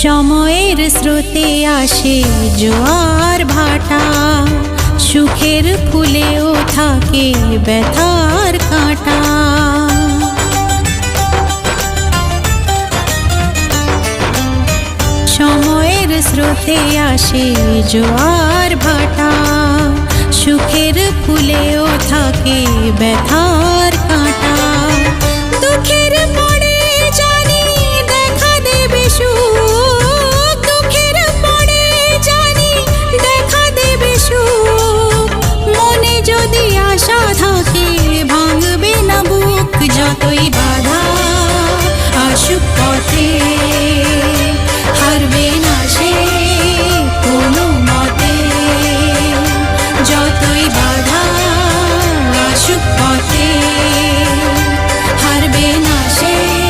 সময়ের স্রোতে আসে জোয়ার ভাটা, সুখের ফুলেও থাকে ব্যথার কাঁটা। সময়ের স্রোতে আসে জোয়ার ভাটা, সুখের ফুলেও থাকে ব্যথার কাঁটা। দুঃখের পরে জানি দেখা দেবে সুখ, দুঃখের পরে জানি দেখা দেবে সুখ। মনে যদি আশা থাকে ভাঙবে না বুক, যতই বাধা আসুক পথে